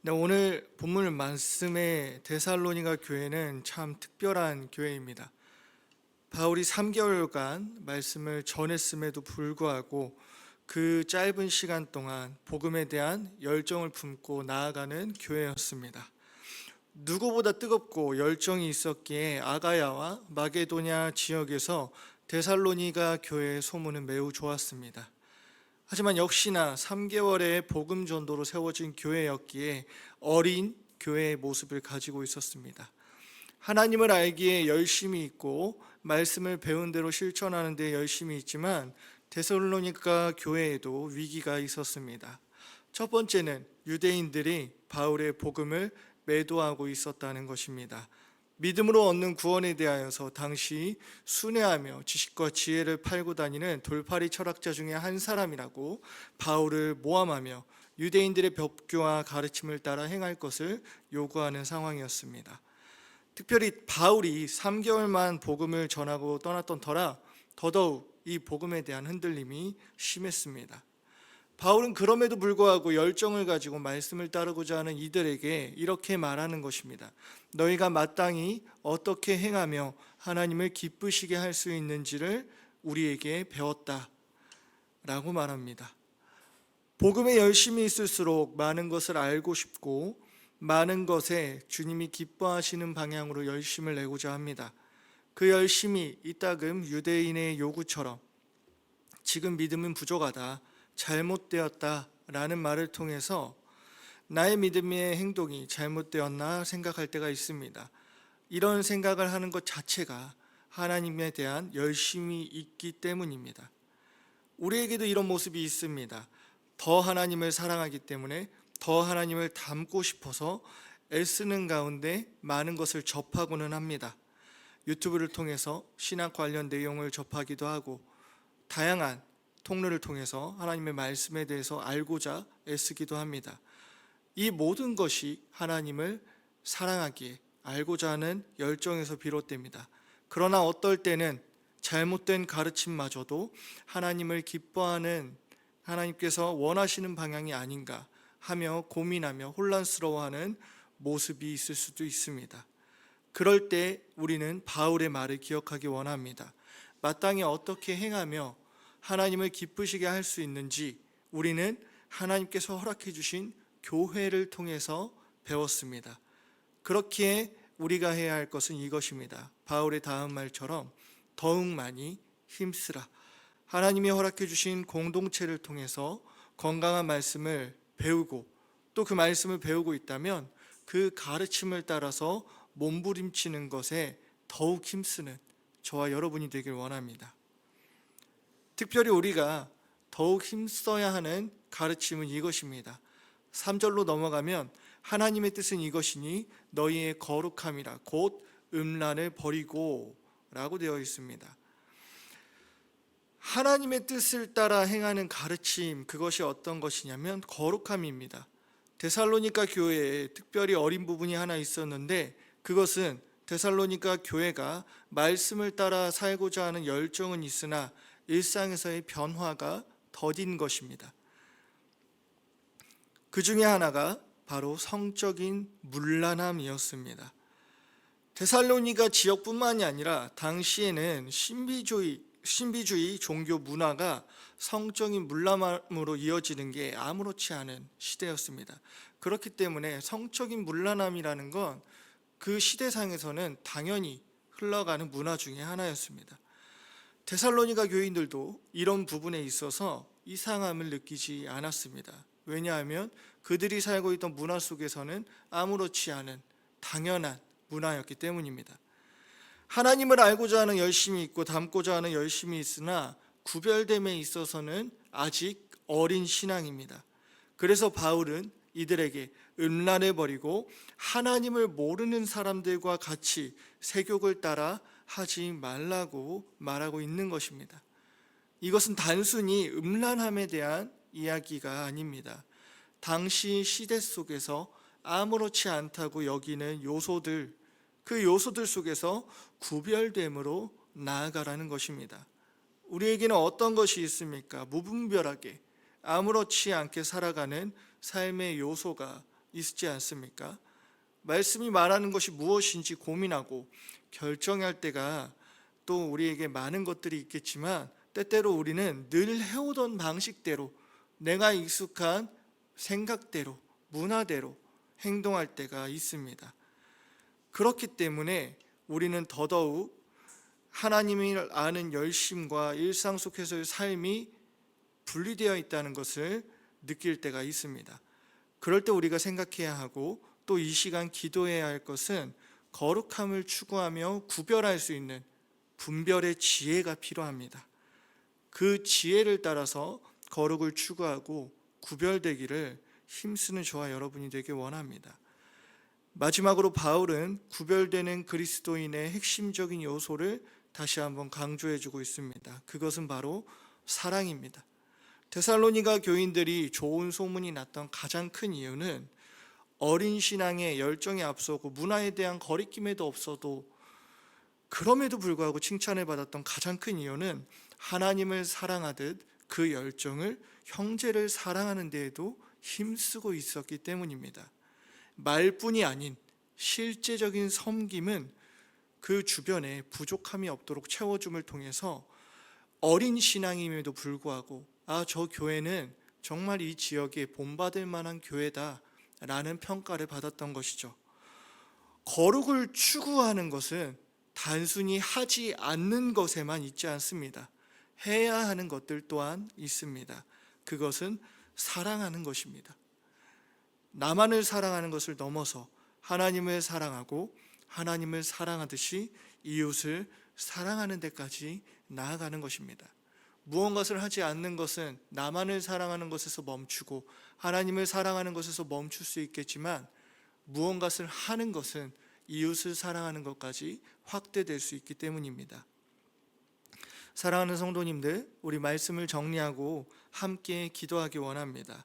네, 오늘 본문 말씀의 데살로니가 교회는 참 특별한 교회입니다. 바울이 3개월간 말씀을 전했음에도 불구하고 그 짧은 시간 동안 복음에 대한 열정을 품고 나아가는 교회였습니다. 누구보다 뜨겁고 열정이 있었기에 아가야와 마게도냐 지역에서 데살로니가 교회의 소문은 매우 좋았습니다. 하지만 역시나 3개월의 복음 전도로 세워진 교회였기에 어린 교회의 모습을 가지고 있었습니다. 하나님을 알기에 열심히 있고 말씀을 배운 대로 실천하는 데 열심히 있지만 데살로니가 교회에도 위기가 있었습니다. 첫 번째는 유대인들이 바울의 복음을 매도하고 있었다는 것입니다. 믿음으로 얻는 구원에 대하여서 당시 순회하며 지식과 지혜를 팔고 다니는 돌팔이 철학자 중에 한 사람이라고 바울을 모함하며 유대인들의 법규와 가르침을 따라 행할 것을 요구하는 상황이었습니다. 특별히 바울이 3개월만 복음을 전하고 떠났던 터라 더더욱 이 복음에 대한 흔들림이 심했습니다. 바울은 그럼에도 불구하고 열정을 가지고 말씀을 따르고자 하는 이들에게 이렇게 말하는 것입니다. 너희가 마땅히 어떻게 행하며 하나님을 기쁘시게 할 수 있는지를 우리에게 배웠다 라고 말합니다. 복음에 열심히 있을수록 많은 것을 알고 싶고 많은 것에 주님이 기뻐하시는 방향으로 열심을 내고자 합니다. 그 열심이 이따금 유대인의 요구처럼 지금 믿음은 부족하다, 잘못되었다 라는 말을 통해서 나의 믿음의 행동이 잘못되었나 생각할 때가 있습니다. 이런 생각을 하는 것 자체가 하나님에 대한 열심이 있기 때문입니다. 우리에게도 이런 모습이 있습니다. 더 하나님을 사랑하기 때문에 더 하나님을 닮고 싶어서 애쓰는 가운데 많은 것을 접하고는 합니다. 유튜브를 통해서 신학 관련 내용을 접하기도 하고 다양한 통로를 통해서 하나님의 말씀에 대해서 알고자 애쓰기도 합니다. 이 모든 것이 하나님을 사랑하기에 알고자 하는 열정에서 비롯됩니다. 그러나 어떨 때는 잘못된 가르침마저도 하나님을 기뻐하는, 하나님께서 원하시는 방향이 아닌가 하며 고민하며 혼란스러워하는 모습이 있을 수도 있습니다. 그럴 때 우리는 바울의 말을 기억하기 원합니다. 마땅히 어떻게 행하며 하나님을 기쁘시게 할 수 있는지 우리는 하나님께서 허락해 주신 교회를 통해서 배웠습니다. 그렇기에 우리가 해야 할 것은 이것입니다. 바울의 다음 말처럼 더욱 많이 힘쓰라. 하나님이 허락해 주신 공동체를 통해서 건강한 말씀을 배우고 또 그 말씀을 배우고 있다면 그 가르침을 따라서 몸부림치는 것에 더욱 힘쓰는 저와 여러분이 되길 원합니다. 특별히 우리가 더욱 힘써야 하는 가르침은 이것입니다. 3절로 넘어가면 하나님의 뜻은 이것이니 너희의 거룩함이라 곧 음란을 버리고 라고 되어 있습니다. 하나님의 뜻을 따라 행하는 가르침, 그것이 어떤 것이냐면 거룩함입니다. 데살로니가 교회에 특별히 어린 부분이 하나 있었는데 그것은 데살로니가 교회가 말씀을 따라 살고자 하는 열정은 있으나 일상에서의 변화가 더딘 것입니다. 그 중에 하나가 바로 성적인 문란함이었습니다. 데살로니가 지역뿐만이 아니라 당시에는 신비주의 종교 문화가 성적인 문란함으로 이어지는 게 아무렇지 않은 시대였습니다. 그렇기 때문에 성적인 문란함이라는 건 그 시대상에서는 당연히 흘러가는 문화 중에 하나였습니다. 데살로니가 교인들도 이런 부분에 있어서 이상함을 느끼지 않았습니다. 왜냐하면 그들이 살고 있던 문화 속에서는 아무렇지 않은 당연한 문화였기 때문입니다. 하나님을 알고자 하는 열심이 있고 닮고자 하는 열심이 있으나 구별됨에 있어서는 아직 어린 신앙입니다. 그래서 바울은 이들에게 음란을 버리고 하나님을 모르는 사람들과 같이 세욕을 따라 하지 말라고 말하고 있는 것입니다. 이것은 단순히 음란함에 대한 이야기가 아닙니다. 당시 시대 속에서 아무렇지 않다고 여기는 요소들, 그 요소들 속에서 구별됨으로 나아가라는 것입니다. 우리에게는 어떤 것이 있습니까? 무분별하게 아무렇지 않게 살아가는 삶의 요소가 있지 않습니까? 말씀이 말하는 것이 무엇인지 고민하고 결정할 때가 또 우리에게 많은 것들이 있겠지만, 때때로 우리는 늘 해오던 방식대로, 내가 익숙한 생각대로, 문화대로 행동할 때가 있습니다. 그렇기 때문에 우리는 더더욱 하나님을 아는 열심과 일상 속에서의 삶이 분리되어 있다는 것을 느낄 때가 있습니다. 그럴 때 우리가 생각해야 하고, 또 이 시간 기도해야 할 것은 거룩함을 추구하며 구별할 수 있는 분별의 지혜가 필요합니다. 그 지혜를 따라서 거룩을 추구하고 구별되기를 힘쓰는 저와 여러분이 되길 원합니다. 마지막으로 바울은 구별되는 그리스도인의 핵심적인 요소를 다시 한번 강조해주고 있습니다. 그것은 바로 사랑입니다. 데살로니가 교인들이 좋은 소문이 났던 가장 큰 이유는 어린 신앙의 열정에 앞서고 문화에 대한 거리낌에도 없어도 그럼에도 불구하고 칭찬을 받았던 가장 큰 이유는 하나님을 사랑하듯 그 열정을 형제를 사랑하는 데에도 힘쓰고 있었기 때문입니다. 말뿐이 아닌 실제적인 섬김은 그 주변에 부족함이 없도록 채워줌을 통해서 어린 신앙임에도 불구하고 저 교회는 정말 이 지역에 본받을 만한 교회다 라는 평가를 받았던 것이죠. 거룩을 추구하는 것은 단순히 하지 않는 것에만 있지 않습니다. 해야 하는 것들 또한 있습니다. 그것은 사랑하는 것입니다. 나만을 사랑하는 것을 넘어서 하나님을 사랑하고 하나님을 사랑하듯이 이웃을 사랑하는 데까지 나아가는 것입니다. 무언가를 하지 않는 것은 나만을 사랑하는 것에서 멈추고 하나님을 사랑하는 것에서 멈출 수 있겠지만, 무언가를 하는 것은 이웃을 사랑하는 것까지 확대될 수 있기 때문입니다. 사랑하는 성도님들, 우리 말씀을 정리하고 함께 기도하기 원합니다.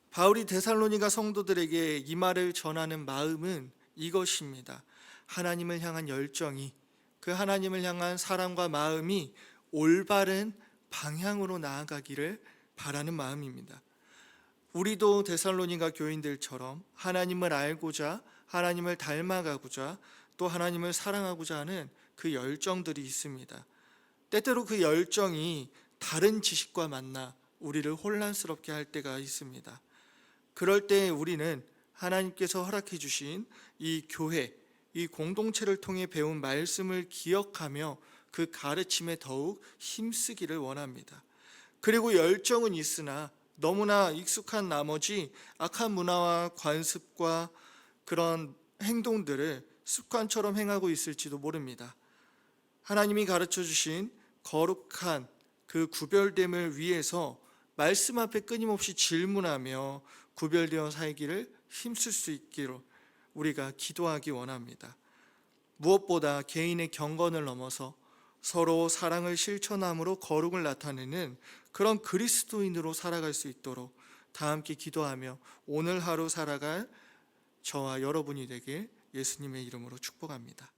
바울이 데살로니가 성도들에게 이 말을 전하는 마음은 이것입니다. 하나님을 향한 열정이, 그 하나님을 향한 사랑과 마음이 올바른 방향으로 나아가기를 바라는 마음입니다. 우리도 데살로니가 교인들처럼 하나님을 알고자, 하나님을 닮아가고자, 또 하나님을 사랑하고자 하는 그 열정들이 있습니다. 때때로 그 열정이 다른 지식과 만나 우리를 혼란스럽게 할 때가 있습니다. 그럴 때 우리는 하나님께서 허락해 주신 이 교회, 이 공동체를 통해 배운 말씀을 기억하며 그 가르침에 더욱 힘쓰기를 원합니다. 그리고 열정은 있으나 너무나 익숙한 나머지 악한 문화와 관습과 그런 행동들을 습관처럼 행하고 있을지도 모릅니다. 하나님이 가르쳐 주신 거룩한 그 구별됨을 위해서 말씀 앞에 끊임없이 질문하며 구별되어 살기를 힘쓸 수 있기로 우리가 기도하기 원합니다. 무엇보다 개인의 경건을 넘어서 서로 사랑을 실천함으로 거룩을 나타내는 그런 그리스도인으로 살아갈 수 있도록 다 함께 기도하며 오늘 하루 살아갈 저와 여러분이 되길 예수님의 이름으로 축복합니다.